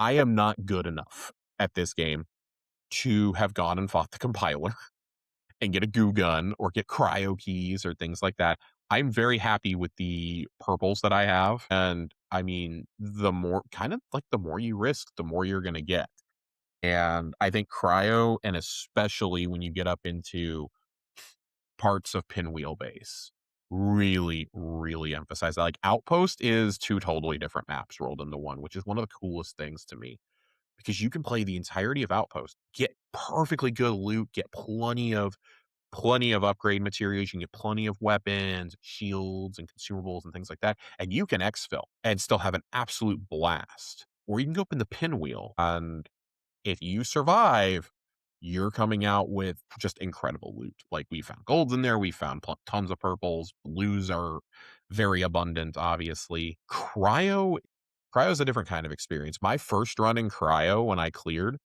I am not good enough at this game to have gone and fought the compiler and get a goo gun or get cryo keys or things like that. I'm very happy with the purples that I have. And I mean, the more kind of like the more you risk, the more you're going to get. And I think cryo, and especially when you get up into parts of Pinwheel base, really, really emphasize that. Like Outpost is two totally different maps rolled into one, which is one of the coolest things to me because you can play the entirety of Outpost, get perfectly good loot, get plenty of upgrade materials. You can get plenty of weapons, shields, and consumables and things like that. And you can exfil and still have an absolute blast. Or you can go up in the Pinwheel, and if you survive, you're coming out with just incredible loot. Like we found golds in there, we found tons of purples. Blues are very abundant, obviously. Cryo is a different kind of experience. My first run in Cryo, when I cleared,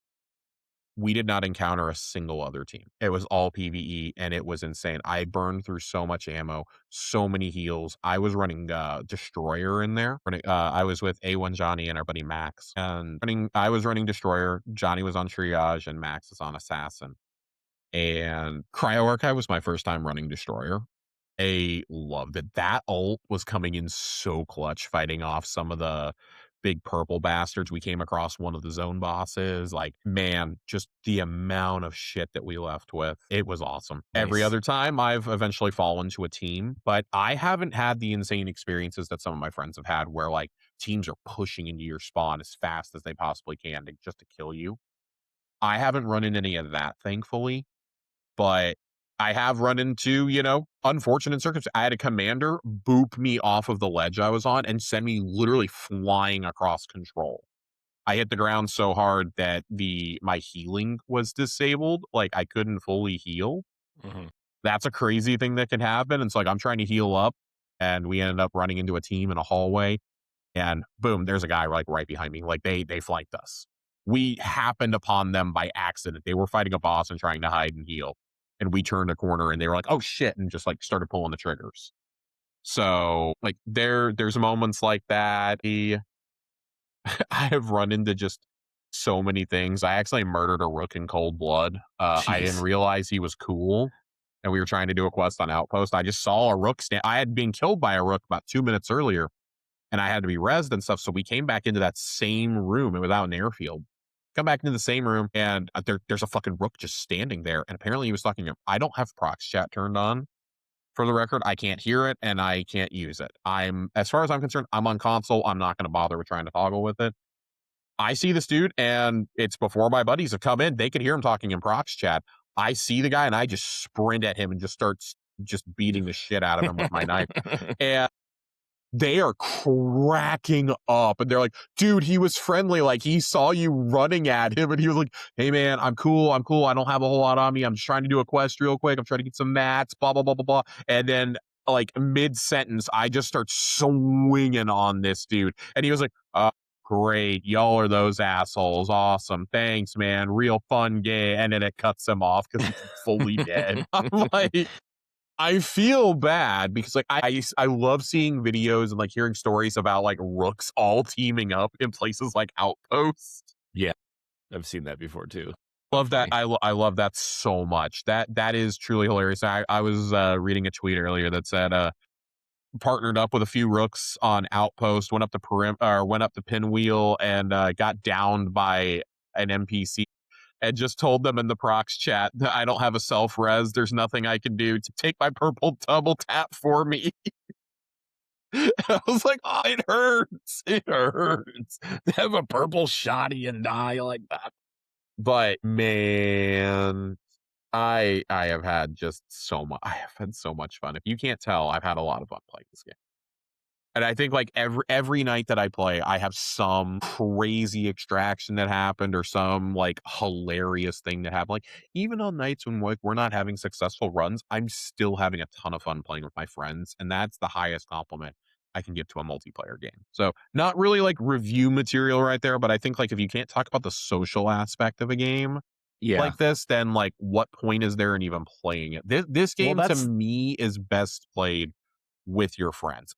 we did not encounter a single other team. It was all PvE, and it was insane. I burned through so much ammo, so many heals. I was running Destroyer in there. I was with A1 Johnny and our buddy Max, and I was running Destroyer. Johnny was on Triage, and Max is on Assassin. And CryoArchive was my first time running Destroyer. I loved it. That ult was coming in so clutch, fighting off some of the big purple bastards. We came across one of the zone bosses. Like, man, just the amount of shit that we left with. It was awesome. Every Nice. other time, I've eventually fallen to a team, but I haven't had the insane experiences that some of my friends have had where, like, teams are pushing into your spawn as fast as they possibly can just to kill you. I haven't run into any of that, thankfully, but I have run into, unfortunate circumstances. I had a commander boop me off of the ledge I was on and send me literally flying across control. I hit the ground so hard that my healing was disabled. Like I couldn't fully heal. Mhm. That's a crazy thing that can happen. And it's like I'm trying to heal up, and we ended up running into a team in a hallway, and boom, there's a guy like right behind me. Like they flanked us. We happened upon them by accident. They were fighting a boss and trying to hide and heal. And we turned a corner and they were like, oh shit, and just like started pulling the triggers. So like there's moments like that. I have run into just so many things. I actually murdered a Rook in cold blood. I didn't Jeez. realize he was cool. And we were trying to do a quest on Outpost. I just saw a Rook I had been killed by a Rook about 2 minutes earlier, and I had to be rezzed and stuff. So we came back into that same room without an airfield. Come back into the same room, and there's a fucking Rook just standing there. And apparently he was talking. I don't have prox chat turned on. For the record, I can't hear it and I can't use it. As far as I'm concerned, I'm on console. I'm not going to bother with trying to toggle with it. I see this dude, and it's before my buddies have come in. They could hear him talking in prox chat. I see the guy, and I just sprint at him and just start just beating the shit out of him with my knife. And they are cracking up, and they're like, dude, he was friendly. Like he saw you running at him, and he was like, hey man, I'm cool. I don't have a whole lot on me. I'm just trying to do a quest real quick. I'm trying to get some mats, blah, blah, blah, blah, blah. And then like mid-sentence, I just start swinging on this dude. And he was like, great. Y'all are those assholes. Awesome. Thanks, man. Real fun game. And then it cuts him off because he's fully dead. I'm like, I feel bad because like I love seeing videos and like hearing stories about like Rooks all teaming up in places like Outpost. Yeah, I've seen that before too. Love that. Funny. I love that so much. That is truly hilarious. I was reading a tweet earlier that said partnered up with a few Rooks on Outpost, went up the Pinwheel, and got downed by an NPC. And just told them in the prox chat that I don't have a self-res. There's nothing I can do to take my purple double tap for me. I was like, oh, it hurts. It hurts to have a purple shoddy and die like that. But man, I have had just so much. I have had so much fun. If you can't tell, I've had a lot of fun playing this game. And I think like every night that I play, I have some crazy extraction that happened or some like hilarious thing that happened. Like even on nights when we're not having successful runs, I'm still having a ton of fun playing with my friends. And that's the highest compliment I can give to a multiplayer game. So not really like review material right there, but I think like if you can't talk about the social aspect of a game Yeah. like this, then like what point is there in even playing it? This game to me is best played with your friends.